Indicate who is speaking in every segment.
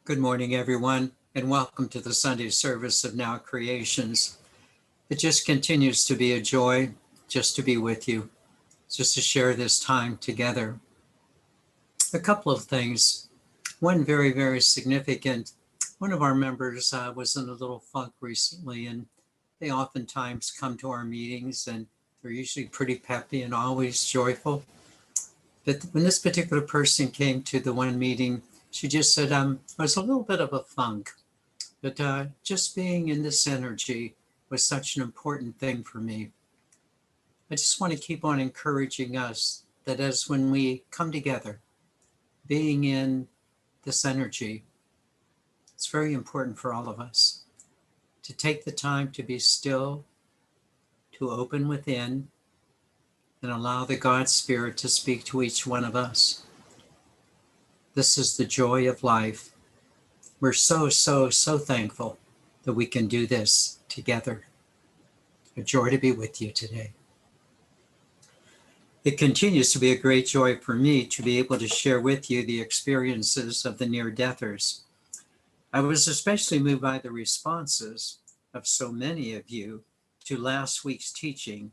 Speaker 1: Good morning, everyone, and welcome to the Sunday service of Now Creations. It just continues to be a joy just to be with you, just to share this time together. A couple of things. One very, very significant. One of our members was in a little funk recently, and they oftentimes come to our meetings, and they're usually pretty peppy and always joyful. But when this particular person came to the one meeting, she just said, I was a little bit of a funk. But just being in this energy was such an important thing for me. I just want to keep on encouraging us that as when we come together, being in this energy, it's very important for all of us to take the time to be still, to open within, and allow the God Spirit to speak to each one of us. This is the joy of life. We're so thankful that we can do this together. A joy to be with you today. It continues to be a great joy for me to be able to share with you the experiences of the near-deathers. I was especially moved by the responses of so many of you to last week's teaching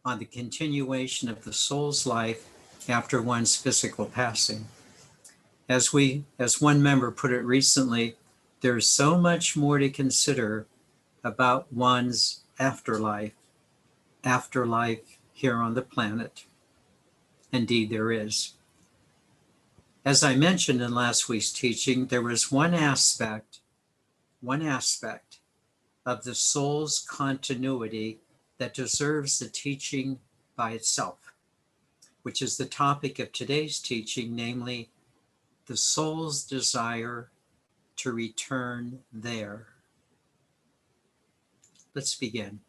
Speaker 1: on the continuation of the soul's life after one's physical passing. As one member put it recently, there's so much more to consider about one's afterlife here on the planet. Indeed, there is. As I mentioned in last week's teaching, there was one aspect of the soul's continuity that deserves the teaching by itself, which is the topic of today's teaching, namely the soul's desire to return there. Let's begin.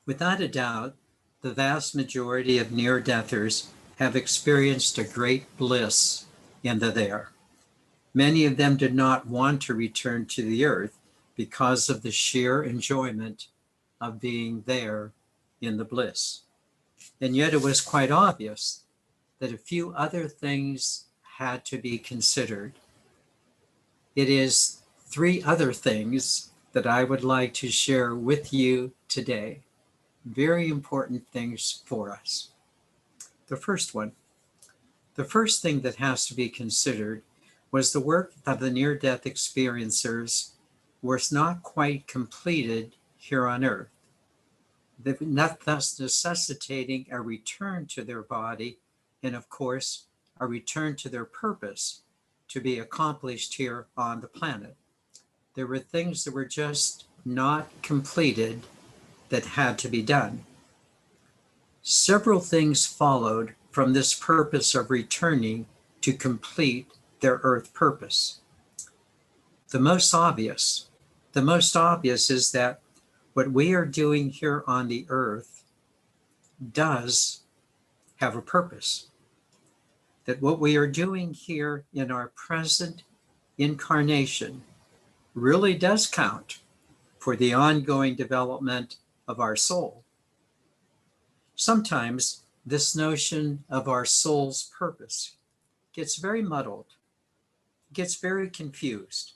Speaker 1: Without a doubt, the vast majority of near-deathers have experienced a great bliss in the there. Many of them did not want to return to the earth because of the sheer enjoyment of being there in the bliss. And yet it was quite obvious that a few other things had to be considered. It is three other things that I would like to share with you today. Very important things for us. The first thing that has to be considered was the work of the near-death experiencers was not quite completed here on earth, thus necessitating a return to their body and, of course, a return to their purpose to be accomplished here on the planet. There were things that were just not completed that had to be done. Several things followed from this purpose of returning to complete their earth purpose. The most obvious is that what we are doing here on the earth does have a purpose. That what we are doing here in our present incarnation really does count for the ongoing development of our soul. Sometimes this notion of our soul's purpose gets very muddled, gets very confused,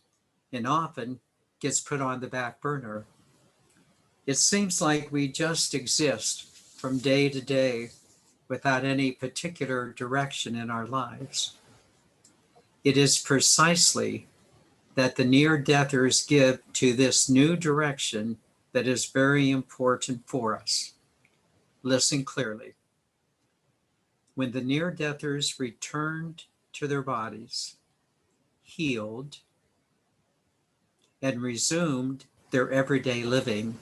Speaker 1: and often gets put on the back burner. It seems like we just exist from day to day without any particular direction in our lives. It is precisely that the near-deathers give to this new direction that is very important for us. Listen clearly. When the near-deathers returned to their bodies, healed, and resumed their everyday living,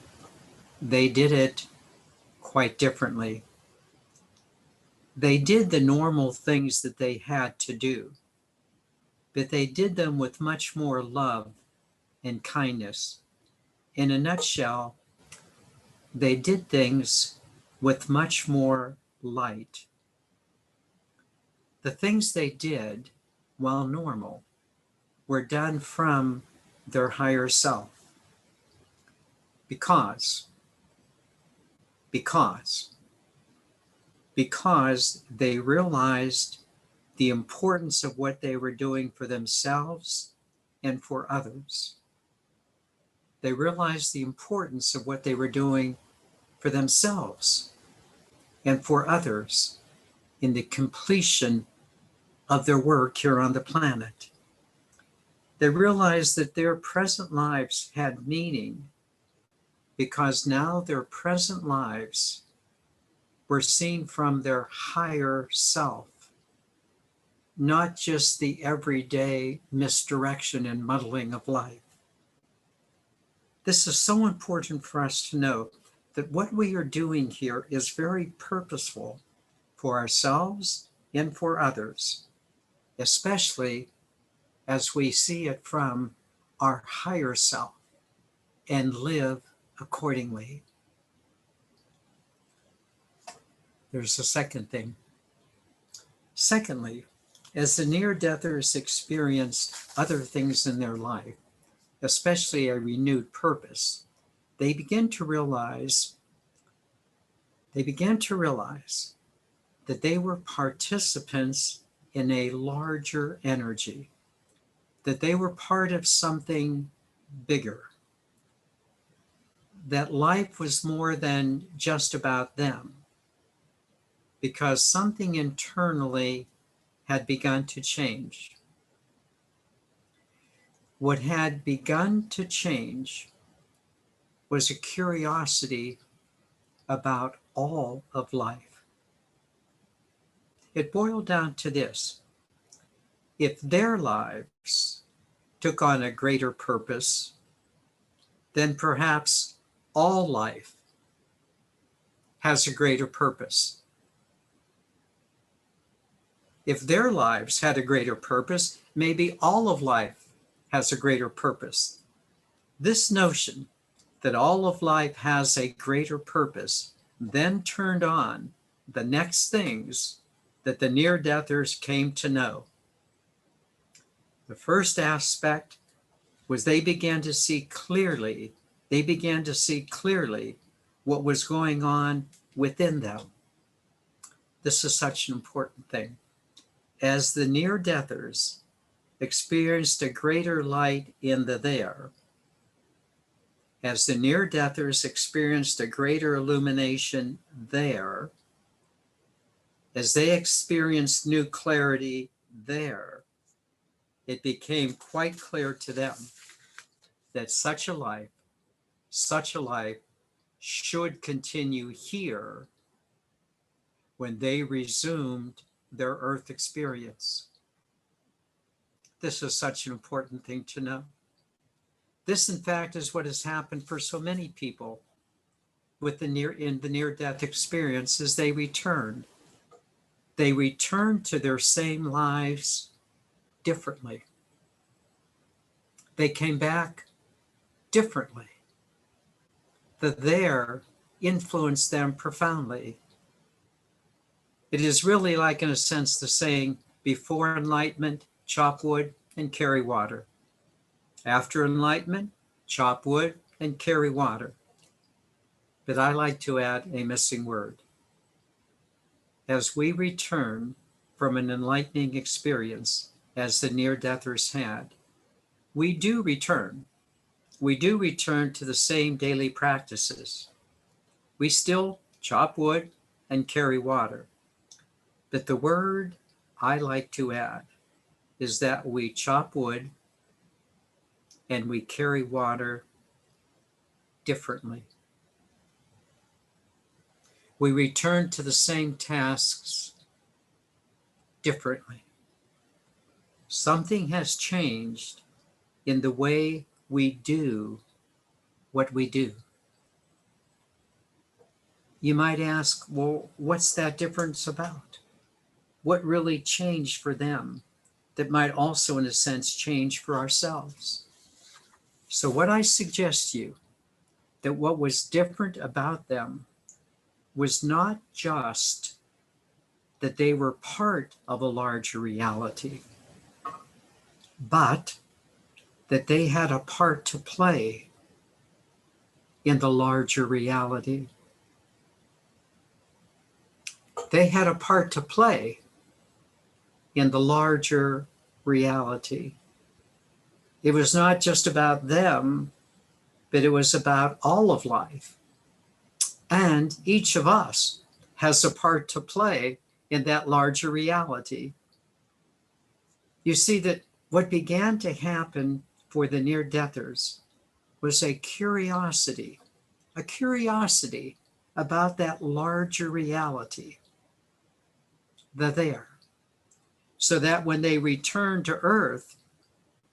Speaker 1: they did it quite differently. They did the normal things that they had to do, but they did them with much more love and kindness. In a nutshell, they did things with much more light. The things they did, while normal, were done from their higher self. Because they realized the importance of what they were doing for themselves and for others. They realized the importance of what they were doing for themselves and for others in the completion of their work here on the planet. They realized that their present lives had meaning because now their present lives were seen from their higher self, not just the everyday misdirection and muddling of life. This is so important for us to know that what we are doing here is very purposeful for ourselves and for others, especially as we see it from our higher self and live accordingly. There's a second thing. Secondly, as the near-deathers experienced other things in their life, especially a renewed purpose, they began to realize that they were participants in a larger energy, that they were part of something bigger, that life was more than just about them, because something internally had begun to change. What had begun to change was a curiosity about all of life. It boiled down to this: if their lives took on a greater purpose, then perhaps all life has a greater purpose. If their lives had a greater purpose, maybe all of life has a greater purpose. This notion that all of life has a greater purpose then turned on the next things that the near-deathers came to know. The first aspect was they began to see clearly what was going on within them. This is such an important thing. As the near-deathers experienced a greater light in the there, as the near-deathers experienced a greater illumination there, as they experienced new clarity there, it became quite clear to them that such a life should continue here when they resumed their earth experience. This is such an important thing to know. This, in fact, is what has happened for so many people with the near-death experience. As they returned to their same lives differently. They came back differently. The there influenced them profoundly. It is really like, in a sense, the saying, before enlightenment, chop wood and carry water. After enlightenment, chop wood and carry water. But I like to add a missing word. As we return from an enlightening experience, as the near-deathers had, we do return to the same daily practices. We still chop wood and carry water. But the word I like to add is that we chop wood and we carry water differently. We return to the same tasks differently. Something has changed in the way we do what we do. You might ask, well, what's that difference about? What really changed for them that might also, in a sense, change for ourselves? So what I suggest to you, that what was different about them was not just that they were part of a larger reality, but that they had a part to play in the larger reality. They had a part to play in the larger reality. It was not just about them, but it was about all of life. And each of us has a part to play in that larger reality. You see that what began to happen for the near-deathers was a curiosity about that larger reality, the there. So that when they returned to Earth,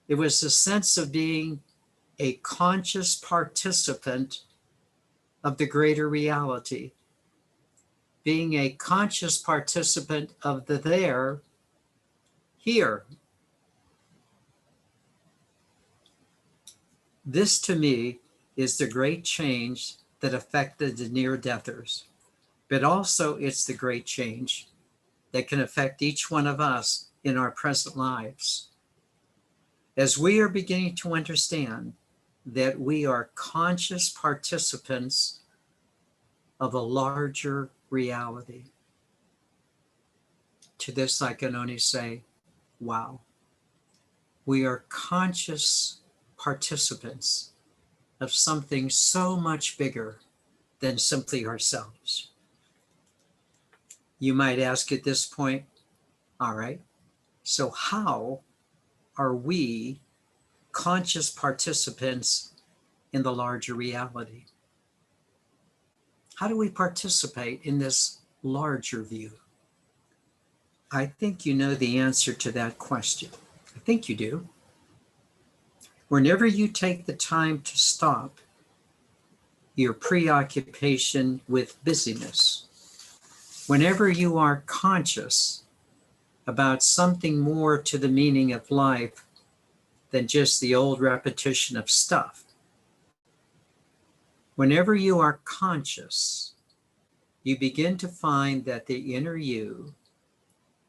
Speaker 1: it was a sense of being a conscious participant of the greater reality, being a conscious participant of the there, here. This to me is the great change that affected the near-deathers, but also it's the great change that can affect each one of us in our present lives. As we are beginning to understand that we are conscious participants of a larger reality. To this, I can only say, wow. We are conscious participants of something so much bigger than simply ourselves. You might ask at this point, all right, so how are we conscious participants in the larger reality? How do we participate in this larger view? I think you know the answer to that question. I think you do. Whenever you take the time to stop your preoccupation with busyness, whenever you are conscious about something more to the meaning of life than just the old repetition of stuff, whenever you are conscious, you begin to find that the inner you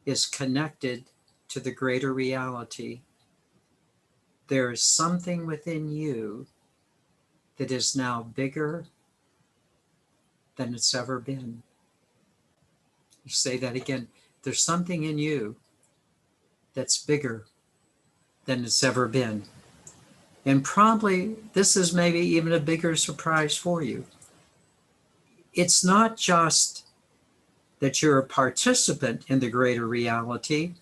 Speaker 1: is connected to the greater reality. There is something within you that is now bigger than it's ever been. You say that again. There's something in you that's bigger than it's ever been. And probably this is maybe even a bigger surprise for you. It's not just that you're a participant in the greater reality,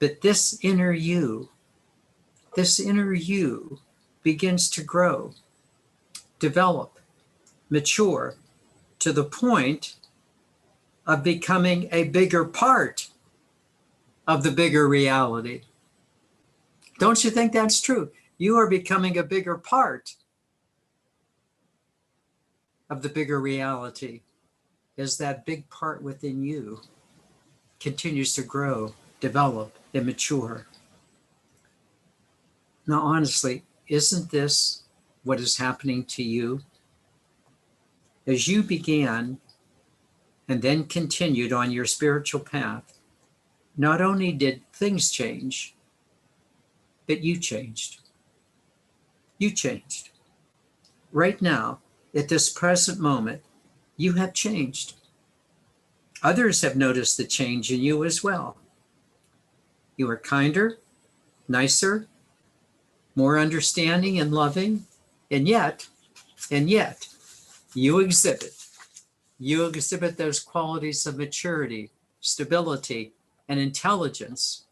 Speaker 1: but this inner you begins to grow, develop, mature to the point of becoming a bigger part of the bigger reality. Don't you think that's true? You are becoming a bigger part of the bigger reality as that big part within you continues to grow, develop, and mature. Now, honestly, isn't this what is happening to you? As you began and then continued on your spiritual path, not only did things change, but you changed. You changed. Right now, at this present moment, you have changed. Others have noticed the change in you as well. You are kinder, nicer, more understanding and loving, and yet, you exhibit those qualities of maturity, stability, and intelligence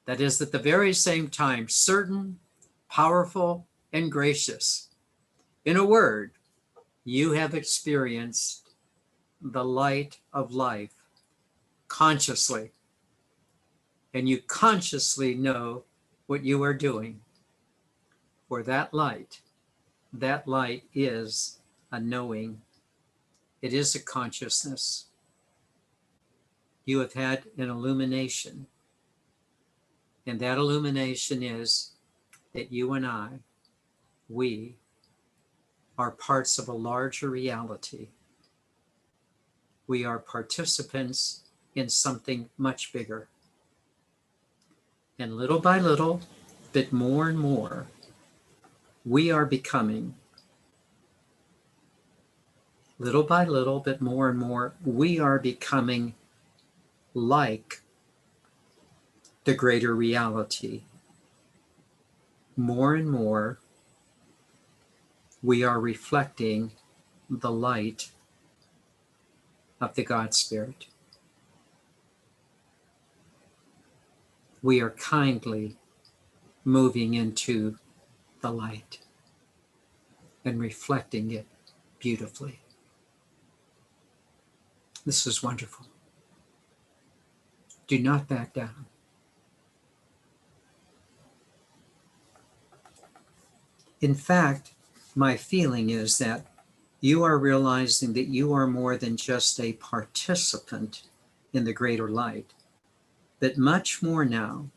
Speaker 1: that is at the very same time certain, powerful, and gracious. In a word, you have experienced the light of life consciously, and you consciously know what you are doing. For that light is a knowing. It is a consciousness. You have had an illumination, and that illumination is that you and I, we are parts of a larger reality. We are participants in something much bigger. And little by little, but more and more, we are becoming, little by little, but more and more, we are becoming like the greater reality. more and more, we are reflecting the light of the God Spirit. We are kindly moving into the light and reflecting it beautifully. This is wonderful. Do not back down. In fact, my feeling is that you are realizing that you are more than just a participant in the greater light, but much more now,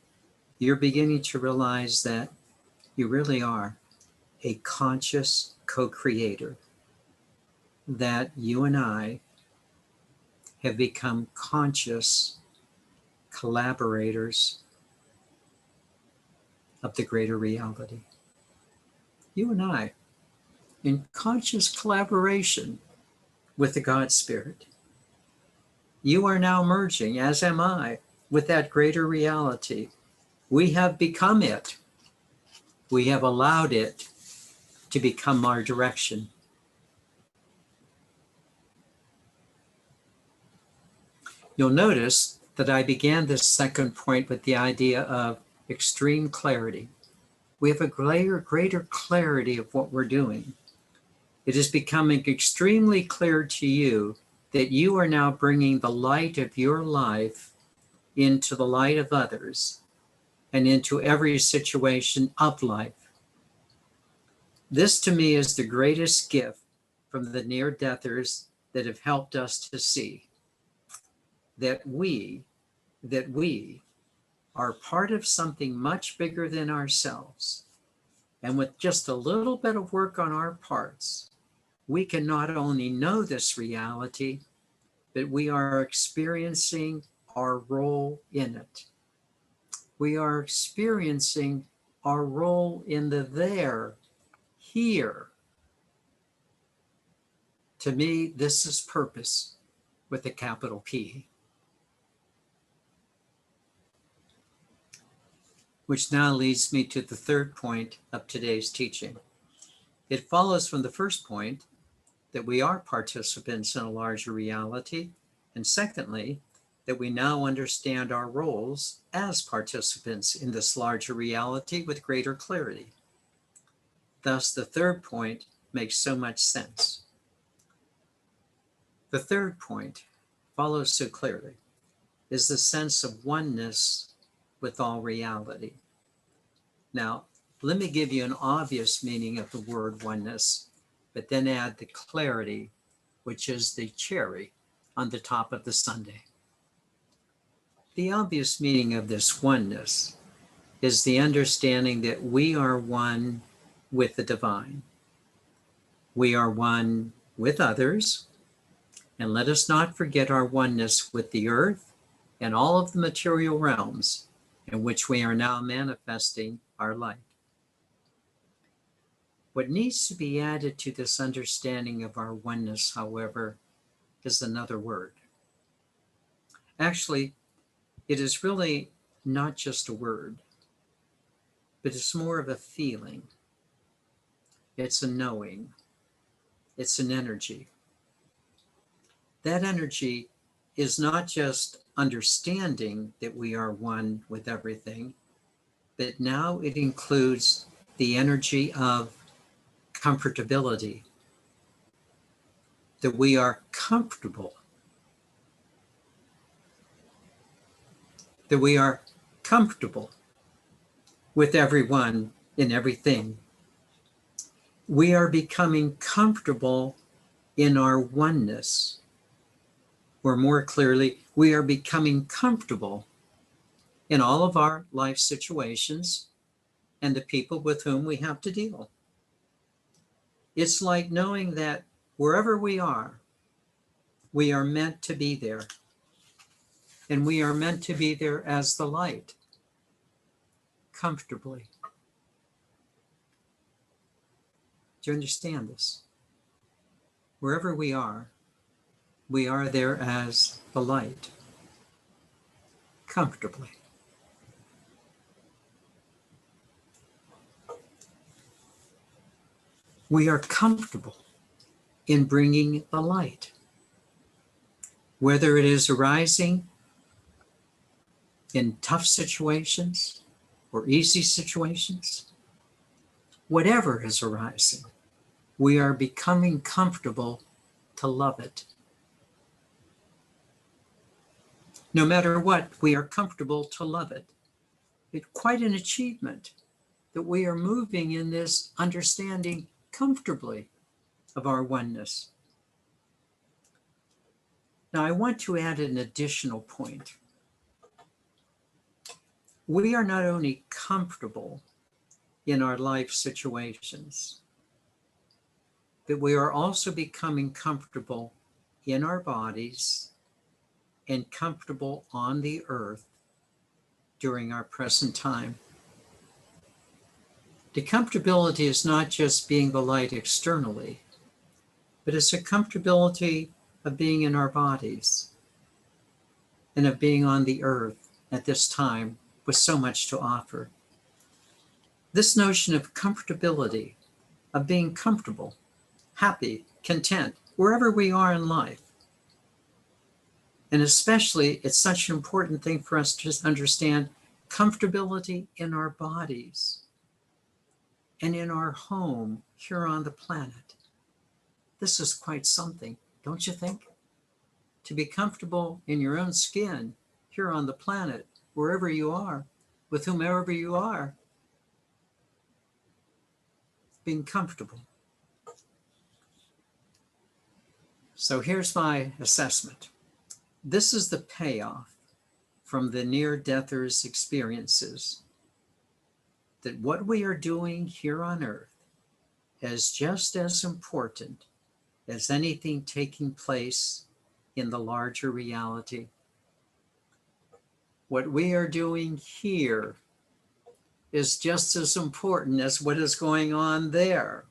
Speaker 1: you're beginning to realize that you really are a conscious co-creator, that you and I have become conscious collaborators of the greater reality. You and I, in conscious collaboration with the God Spirit. You are now merging, as am I, with that greater reality. We have become it. We have allowed it to become our direction. You'll notice that I began this second point with the idea of extreme clarity. We have a greater clarity of what we're doing. It is becoming extremely clear to you that you are now bringing the light of your life into the light of others and into every situation of life. This to me is the greatest gift from the near-deathers that have helped us to see that we are part of something much bigger than ourselves. And with just a little bit of work on our parts, we can not only know this reality, but we are experiencing our role in it. We are experiencing our role in the there, here. To me, this is purpose with a capital P. Which now leads me to the third point of today's teaching. It follows from the first point that we are participants in a larger reality, and secondly, that we now understand our roles as participants in this larger reality with greater clarity. Thus, the third point makes so much sense. The third point follows so clearly is the sense of oneness with all reality. Now, let me give you an obvious meaning of the word oneness, but then add the clarity, which is the cherry on the top of the sundae. The obvious meaning of this oneness is the understanding that we are one with the divine. We are one with others, and let us not forget our oneness with the earth and all of the material realms in which we are now manifesting our light. What needs to be added to this understanding of our oneness, however, is another word. Actually, it is really not just a word, but it's more of a feeling. It's a knowing. It's an energy. That energy is not just understanding that we are one with everything, but now it includes the energy of comfortability, that we are comfortable, with everyone and everything. We are becoming comfortable in our oneness, or more clearly, we are becoming comfortable in all of our life situations and the people with whom we have to deal. It's like knowing that wherever we are meant to be there. And we are meant to be there as the light, comfortably. Do you understand this? Wherever we are there as the light, comfortably. We are comfortable in bringing the light, whether it is arising in tough situations or easy situations, whatever is arising, we are becoming comfortable to love it. No matter what, we are comfortable to love it. It's quite an achievement that we are moving in this understanding comfortably of our oneness. Now, I want to add an additional point. We are not only comfortable in our life situations, but we are also becoming comfortable in our bodies and comfortable on the earth during our present time. The comfortability is not just being the light externally, but it's a comfortability of being in our bodies and of being on the earth at this time with so much to offer. This notion of comfortability, of being comfortable, happy, content, wherever we are in life. And especially, it's such an important thing for us to understand comfortability in our bodies and in our home here on the planet. This is quite something, don't you think? To be comfortable in your own skin here on the planet, wherever you are, with whomever you are, being comfortable. So here's my assessment. This is the payoff from the near-deathers' experiences, that what we are doing here on earth is just as important as anything taking place in the larger reality. What we are doing here is just as important as what is going on there.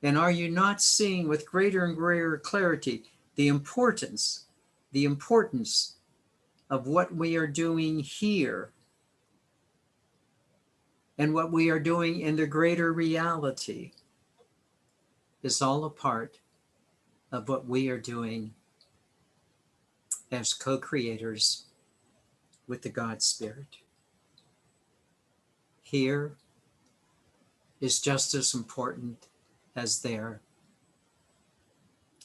Speaker 1: And are you not seeing with greater and greater clarity the importance of what we are doing here and what we are doing in the greater reality is all a part of what we are doing as co-creators with the God Spirit. Here is just as important as there.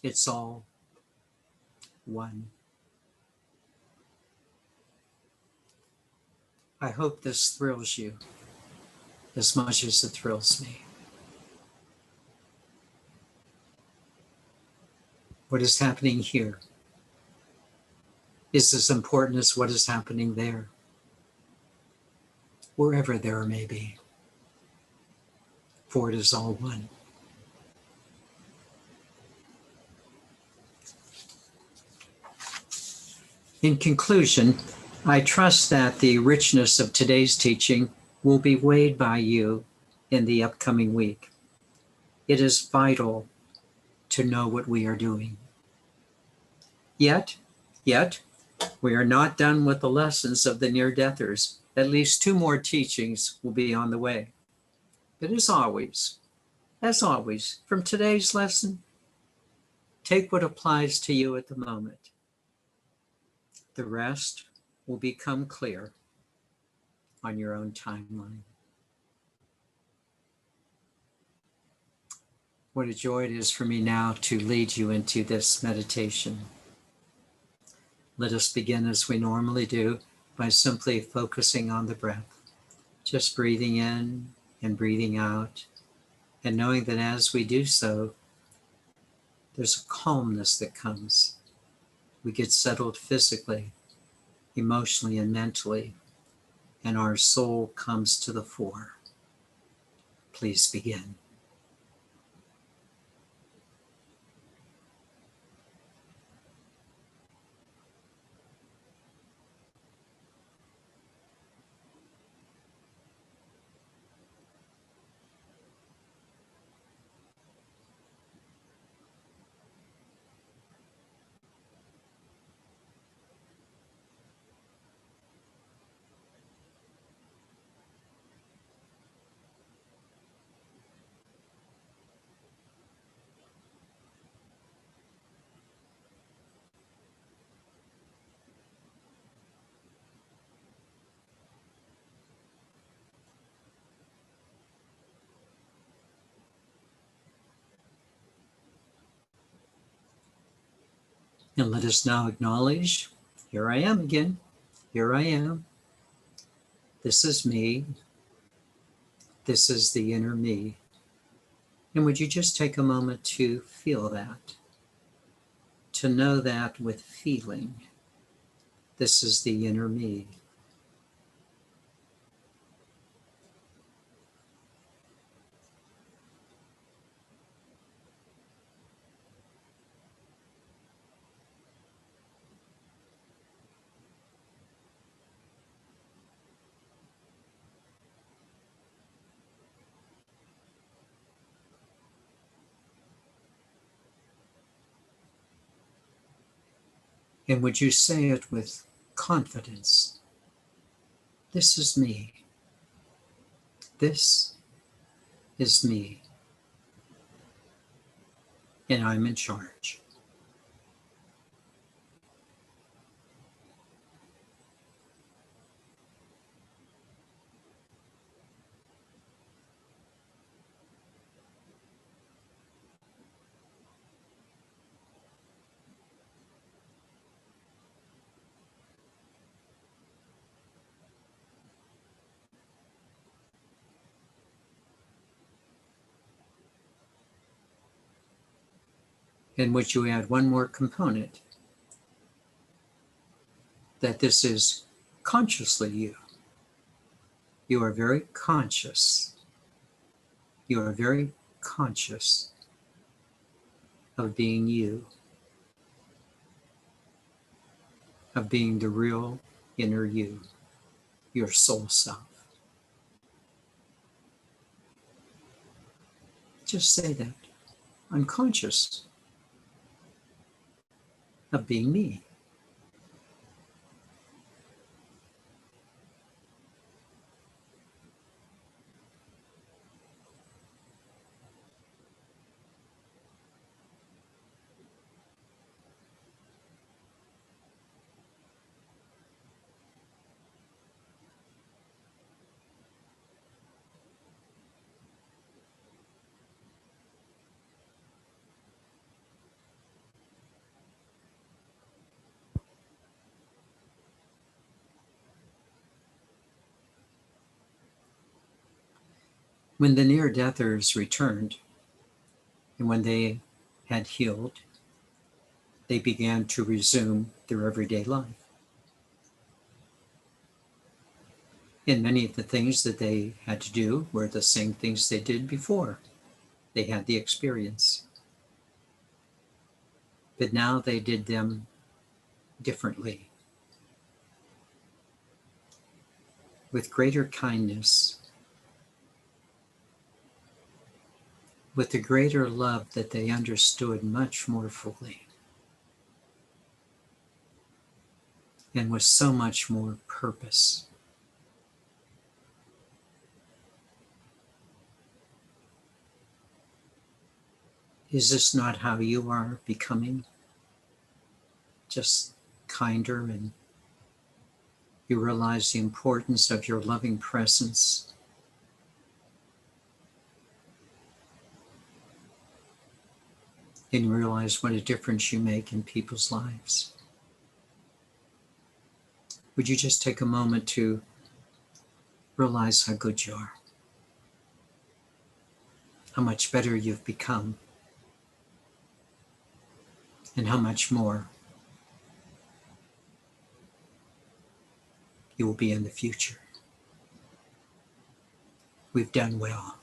Speaker 1: It's all one. I hope this thrills you as much as it thrills me. What is happening here is as important as what is happening there, wherever there may be, for it is all one. In conclusion, I trust that the richness of today's teaching will be weighed by you in the upcoming week. It is vital to know what we are doing. Yet, we are not done with the lessons of the near-deathers. At least 2 more teachings will be on the way. But as always, from today's lesson, take what applies to you at the moment. The rest will become clear on your own timeline. What a joy it is for me now to lead you into this meditation. Let us begin as we normally do by simply focusing on the breath, just breathing in and breathing out, and knowing that as we do so, there's a calmness that comes. We get settled physically, emotionally, and mentally, and our soul comes to the fore. Please begin. And let us now acknowledge, here I am again. Here I am. This is me. This is the inner me. And would you just take a moment to feel that? To know that with feeling. This is the inner me. And would you say it with confidence? This is me. This is me. And I'm in charge. And would you add one more component? That this is consciously you. You are very conscious. You are very conscious of being you, of being the real inner you, your soul self. Just say that. I'm conscious of being me. When the near-deathers returned, and when they had healed, they began to resume their everyday life. And many of the things that they had to do were the same things they did before they had the experience. But now they did them differently, with greater kindness, with the greater love that they understood much more fully, and with so much more purpose. Is this not how you are becoming? Just kinder, and you realize the importance of your loving presence. And you realize what a difference you make in people's lives. Would you just take a moment to realize how good you are, how much better you've become, and how much more you will be in the future. We've done well.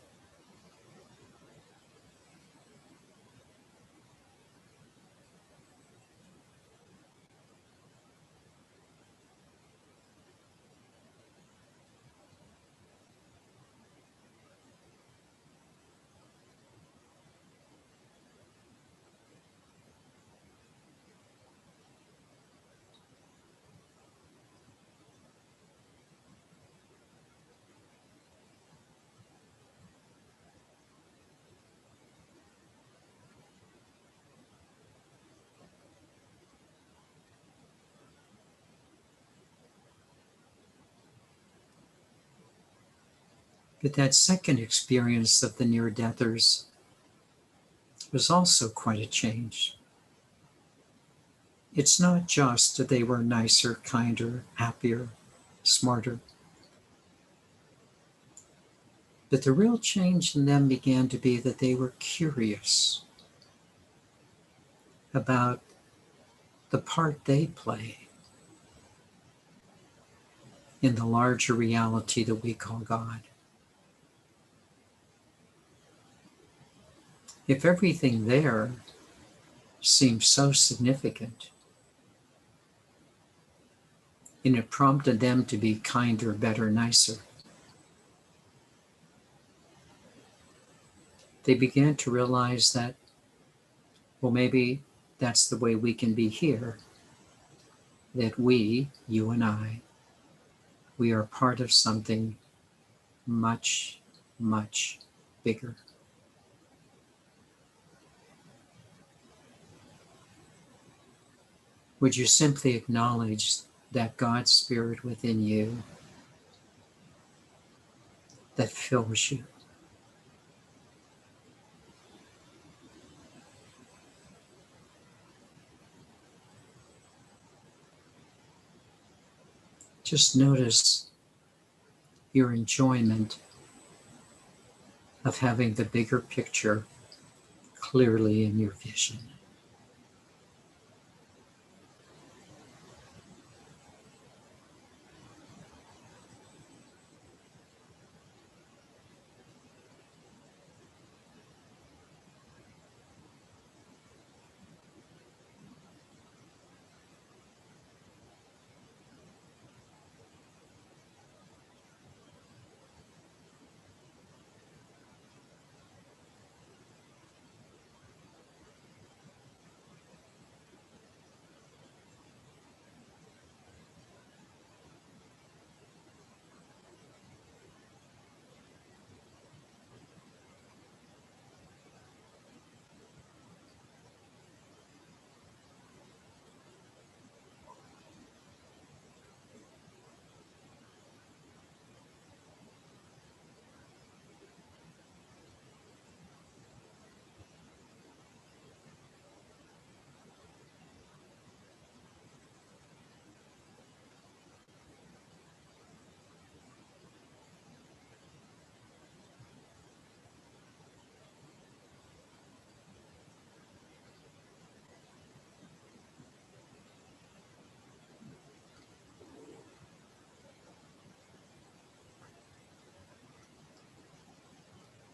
Speaker 1: But that second experience of the near-deathers was also quite a change. it's not just that they were nicer, kinder, happier, smarter, but the real change in them began to be that they were curious about the part they play in the larger reality that we call God. If everything there seemed so significant, and it prompted them to be kinder, better, nicer, they began to realize that, well, maybe that's the way we can be here, that we, you and I, we are part of something much, much bigger. Would you simply acknowledge that God Spirit within you that fills you? Just notice your enjoyment of having the bigger picture clearly in your vision.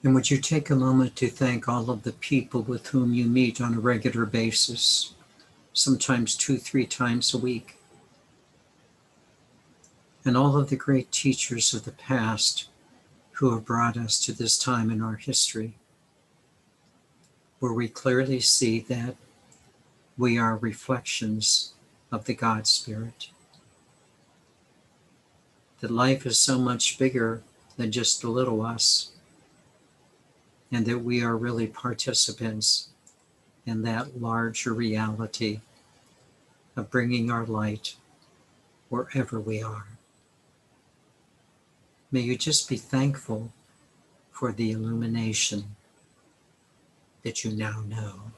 Speaker 1: And would you take a moment to thank all of the people with whom you meet on a regular basis, sometimes 2, 3 times a week, and all of the great teachers of the past who have brought us to this time in our history, where we clearly see that we are reflections of the God Spirit, that life is so much bigger than just a little us, and that we are really participants in that larger reality of bringing our light wherever we are. May you just be thankful for the illumination that you now know.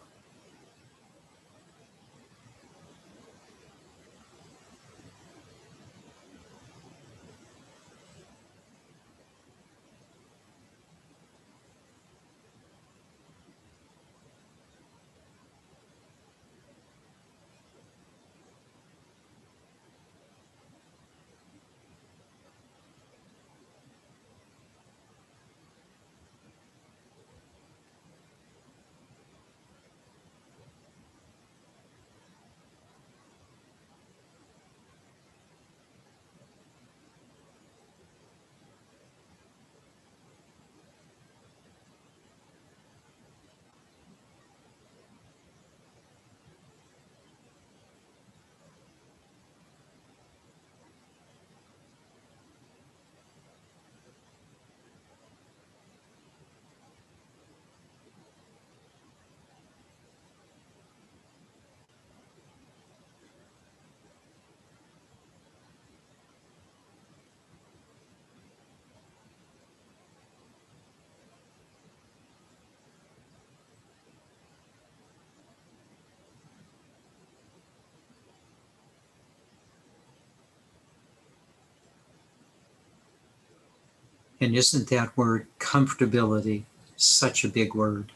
Speaker 1: And isn't that word comfortability such a big word?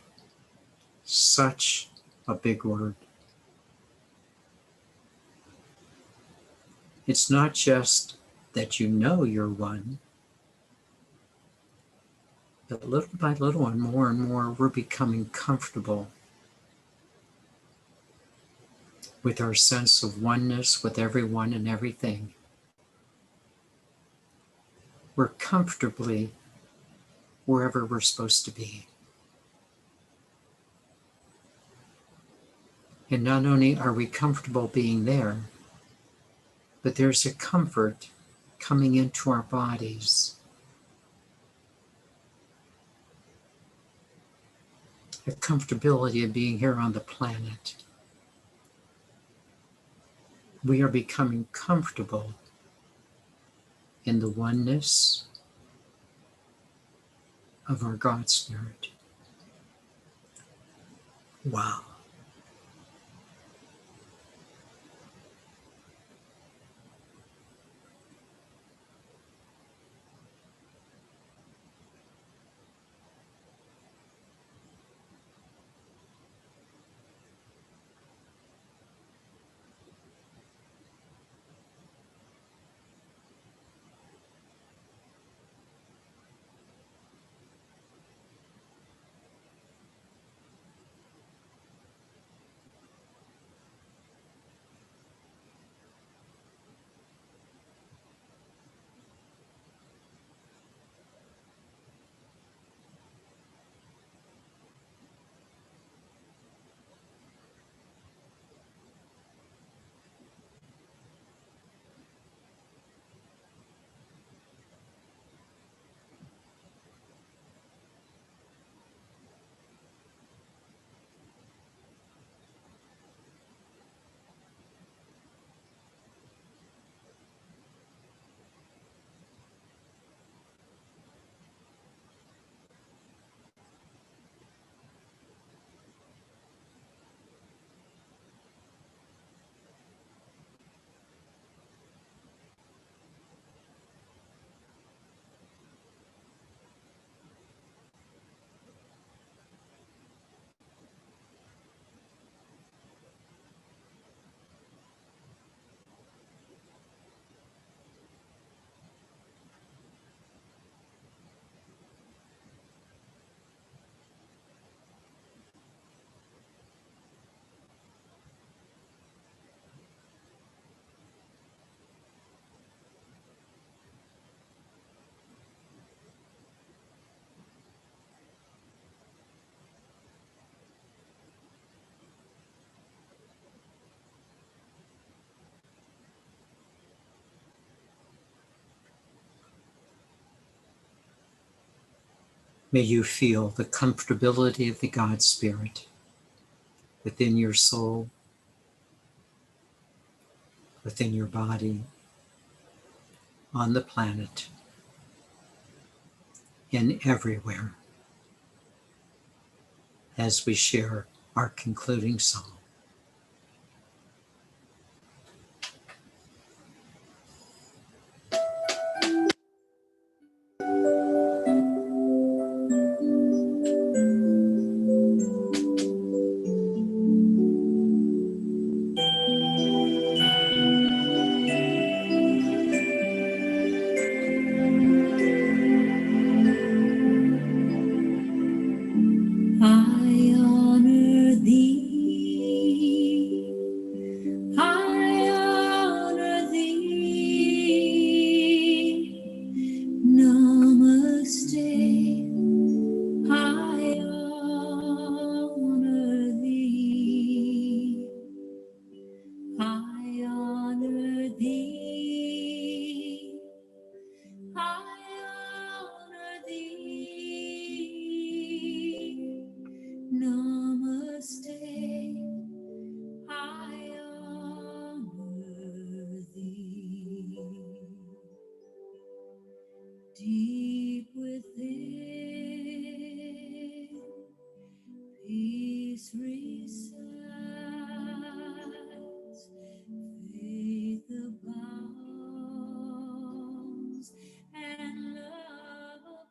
Speaker 1: Such a big word. It's not just that you know you're one, but little by little and more, we're becoming comfortable with our sense of oneness with everyone and everything. We're comfortably wherever we're supposed to be. And not only are we comfortable being there, but there's a comfort coming into our bodies. A comfortability of being here on the planet. We are becoming comfortable in the oneness of our God Spirit. Wow. May you feel the comfortability of the God Spirit within your soul, within your body, on the planet, and everywhere as we share our concluding song.
Speaker 2: I honor thee, I honor thee. Namaste, I honor thee. I honor thee, I honor thee. Namaste, I honor thee. Deep within, peace resides, faith abounds, and love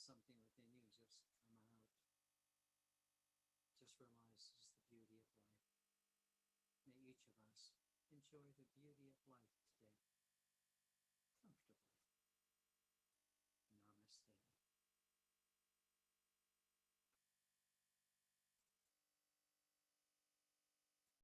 Speaker 1: something within you just come out. Just realize this is the beauty of life. May each of us enjoy the beauty of life today.